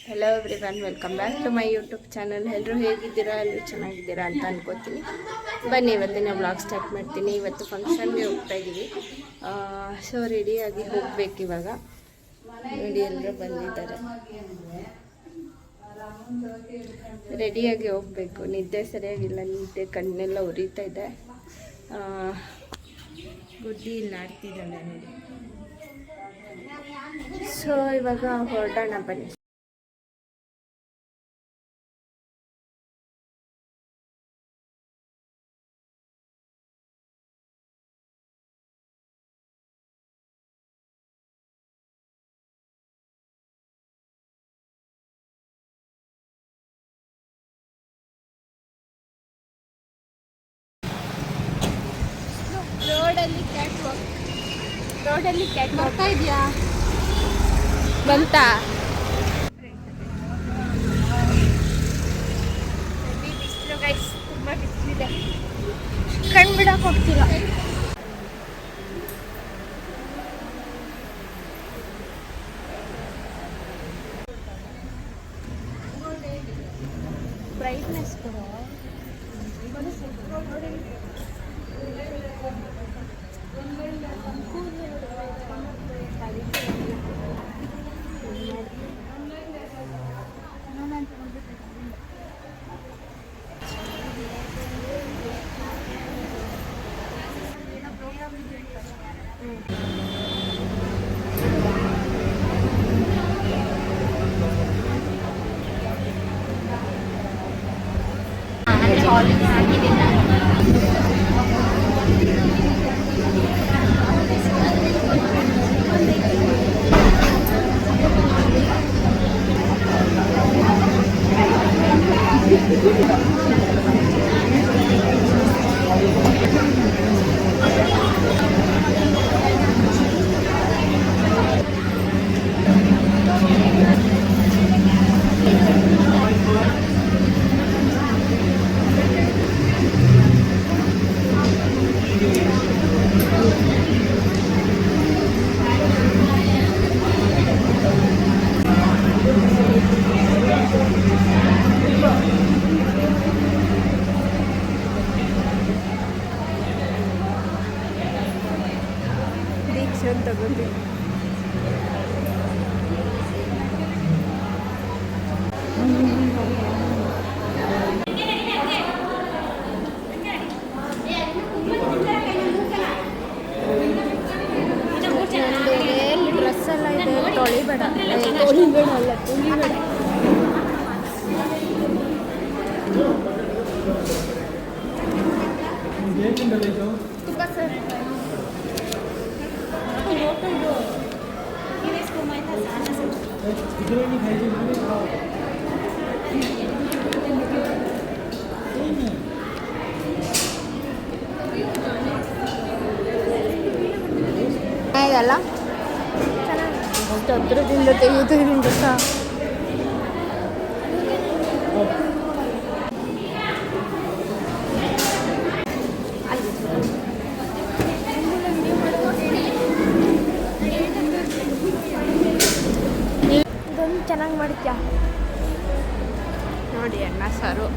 Hello everyone, welcome back to my YouTube channel. ಎಲ್ಲರೂ ಹೇಗಿದ್ದೀರಾ? ಎಲ್ಲರೂ ಚೆನ್ನಾಗಿದ್ದೀರಾ ಅಂತ ಅನ್ಕೋತೀನಿ. ಬನ್ನಿ ಇವತ್ತಿನ ವ್ಲಾಗ್ ಸ್ಟಾರ್ಟ್ ಮಾಡ್ತೀನಿ. ಇವತ್ತು ಫಂಕ್ಷನ್ಗೆ ಹೋಗ್ತಾ ಇದ್ದೀವಿ. ಸೊ ರೆಡಿಯಾಗಿ ಹೋಗ್ಬೇಕು ಇವಾಗ. ನೋಡಿ ಎಲ್ಲರೂ ಬಂದಿದ್ದಾರೆ. ರೆಡಿಯಾಗಿ ಹೋಗಬೇಕು. ನಿದ್ದೆ ಸರಿಯಾಗಿಲ್ಲ, ನಿದ್ದೆ ಕಣ್ಣೆಲ್ಲ ಉರಿತಾ ಇದೆ. ಗುಡ್ಡಿ ಇಲ್ಲಿ ಆಡ್ತಿದ್ದಾಳೆ ನೋಡಿ. ಸೊ ಇವಾಗ ಹೊರಡೋಣ ಬನ್ನಿ. ರೋಡಲ್ಲಿ ಕ್ಯಾಟ್ ಬರ್ತಾ ಇದೆಯಾ? ಬಂತಾ? ಬಿಸಿಲು ಗೈಸ್, ತುಂಬ ಬಿಸಿಲಿದೆ. ಕಣ್ಣು ಬಿಡಕ್ಕೆ ಹೋಗ್ತಿಲ್ಲ. ಬ್ರೈಟ್ನೆಸ್ ಕೊಡು. ತಗೊಂಡು ಡ್ರೆಸ್ ಎಲ್ಲ ಇದೆ. ತೊಳಿಬೇಡ ಅಲ್ಲ, ತುಳಿಬೇಡ. ತುಂಬ ಸರ್ ಇದೆಲ್ಲ ಹತ್ರದಿಂದ ತೆಗೆಯುತ್ತೀನಿ ಗೊತ್ತಾ. ಇದೊಂದು ಚೆನ್ನಾಗಿ ಮಾಡ್ತೀಯ ನೋಡಿ. ಅನ್ನ ಸಾರು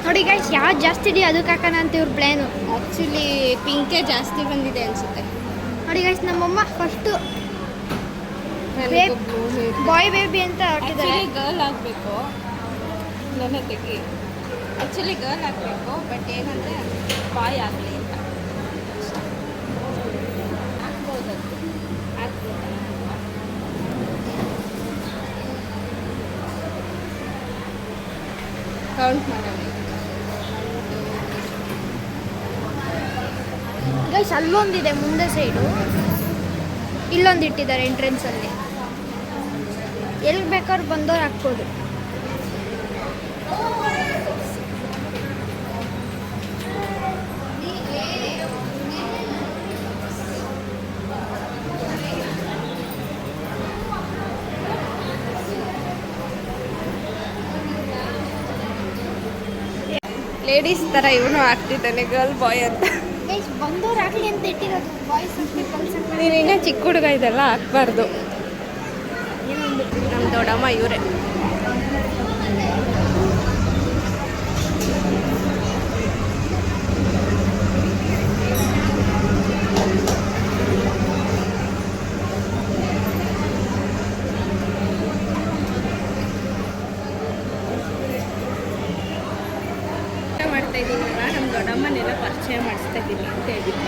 ನೋಡಿ ಗೈಸ್, ಯಾವ್ದು ಜಾಸ್ತಿ ಇದೆಯೋ ಅದಕ್ಕೆ ಹಾಕೋಣ ಅಂತ ಇವ್ರ ಪ್ಲ್ಯಾನು. ಆ್ಯಕ್ಚುಲಿ ಪಿಂಕೇ ಜಾಸ್ತಿ ಬಂದಿದೆ ಅನಿಸುತ್ತೆ. ನೋಡಿ ಗೈಸ್, ನಮ್ಮಮ್ಮ ಫಸ್ಟು ಬಾಯ್ ಬೇಬಿ ಅಂತ ಹಾಕಿದ್ದಾರೆ. ಗರ್ಲ್ ಆಗಬೇಕು ನನ್ನ ತೆಗಿ. ಆ್ಯಕ್ಚುಲಿ ಗರ್ಲ್ ಆಗಬೇಕು, ಬಟ್ ಏನಂದರೆ ಬಾಯ್ ಆಗಲಿ ಅಂತ ಹಾಕ್ಬೋದು. ಕೌಂಟ್ ಮಾಡೋಣ ಗೈಸ್. ಅಲ್ಲೊಂದಿದೆ ಮುಂದೆ ಸೈಡು, ಇಲ್ಲೊಂದು ಇಟ್ಟಿದ್ದಾರೆ ಎಂಟ್ರೆನ್ಸಲ್ಲಿ. ಎಲ್ಲಿ ಬೇಕಾದ್ರೂ ಬಂದವ್ರು ಹಾಕ್ಬೋದು. ಲೇಡೀಸ್ ಥರ ಇವನು ಆಗ್ತಿದ್ದಾನೆ ಗರ್ಲ್ ಬಾಯ್ ಅಂತ. ಬಂದವ್ರು ಆಗಲಿ ಅಂತ ಇಟ್ಟಿರೋದು ಬಾಯ್ಸ್ ನೀನು ಇನ್ನೂ ಚಿಕ್ಕ ಹುಡುಗ ಇದೆಲ್ಲ ಹಾಕ್ಬಾರ್ದು. ನಮ್ಮ ದೊಡ್ಡಮ್ಮ ಇವರೇ. ಮಾಡ್ತಾ ಇದ್ದೀನಲ್ಲ, ನಮ್ಮ ದೊಡ್ಡಮ್ಮನೆಲ್ಲ ಪರಿಚಯ ಮಾಡಿಸ್ತಾ ಇದ್ದೀನಿ ಅಂತ ಹೇಳಿದ್ದೆ.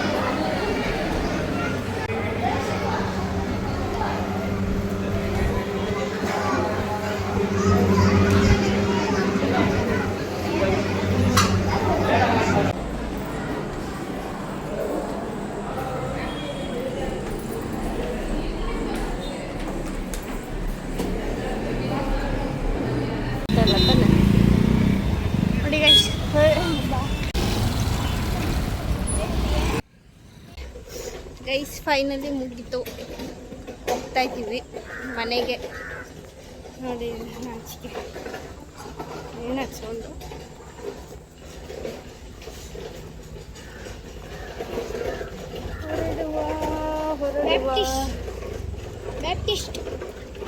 ನೋಡಿ ಗೈಸ್ ಫೈನಲಿ ಮುಗೀತು, ಹೋಗ್ತಾ ಇದ್ದೀವಿ ಮನೆಗೆ. ನೋಡಿ ನಾಚಿಕೆ ಏನು ಸೌಂಡು.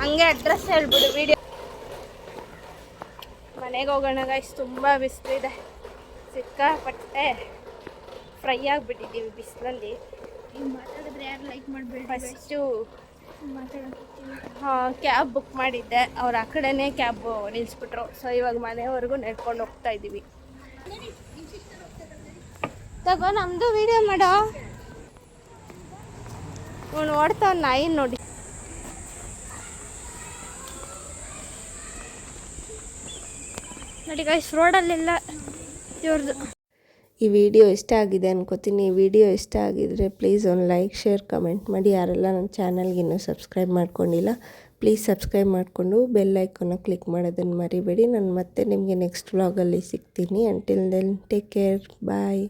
ಹಂಗೆ ಅಡ್ರೆಸ್ ಹೇಳ್ಬಿಡು ವಿಡಿಯೋ. ಮನೆಗೆ ಹೋಗೋಣ ಗೈಸ್, ತುಂಬ ಬಿಸಿಲಿದೆ, ಸಿಕ್ಕಾಪಟ್ಟೆ ಫ್ರೈ ಆಗಿಬಿಟ್ಟಿದ್ದೀವಿ ಬಿಸಿಲಲ್ಲಿ. ಮಾತಾಡಿದ್ರೆ ಯಾರು ಲೈಕ್ ಮಾಡಬೇಡಿ. ಫಸ್ಟು ಕ್ಯಾಬ್ ಬುಕ್ ಮಾಡಿದ್ದೆ, ಅವ್ರು ಆ ಕಡೆನೇ ಕ್ಯಾಬ್ ನಿಲ್ಲಿಸ್ಬಿಟ್ರು. ಸೊ ಇವಾಗ ಮನೆವರೆಗೂ ನಡ್ಕೊಂಡು ಹೋಗ್ತಾ ಇದ್ದೀವಿ. ತಗೋ ನಮ್ಮದು ವಿಡಿಯೋ ಮಾಡೋ. ಅವನು ಓಡ್ತಾವ ನಾಯಿ ನೋಡಿ. ನೋಡಿ ಗೈಸ್ ರೋಡಲ್ಲೆಲ್ಲ ಇವ್ರದ್ದು. ಈ ವಿಡಿಯೋ ಇಷ್ಟ ಆಗಿದೆ ಅನ್ಕೋತೀನಿ. ಈ ವಿಡಿಯೋ ಇಷ್ಟ ಆಗಿದರೆ ಪ್ಲೀಸ್ ಒಂದು ಲೈಕ್, ಶೇರ್, ಕಮೆಂಟ್ ಮಾಡಿ. ಯಾರೆಲ್ಲ ನನ್ನ ಚಾನಲ್ಗೆ ಇನ್ನೂ ಸಬ್ಸ್ಕ್ರೈಬ್ ಮಾಡ್ಕೊಂಡಿಲ್ಲ ಪ್ಲೀಸ್ ಸಬ್ಸ್ಕ್ರೈಬ್ ಮಾಡಿಕೊಂಡು ಬೆಲ್ ಐಕಾನ ಕ್ಲಿಕ್ ಮಾಡೋದನ್ನು ಮರಿಬೇಡಿ. ನಾನು ಮತ್ತೆ ನಿಮಗೆ ನೆಕ್ಸ್ಟ್ ವ್ಲಾಗಲ್ಲಿ ಸಿಗ್ತೀನಿ. ಅಂಟಿಲ್ ದೆನ್ ಟೇಕ್ ಕೇರ್, ಬಾಯ್.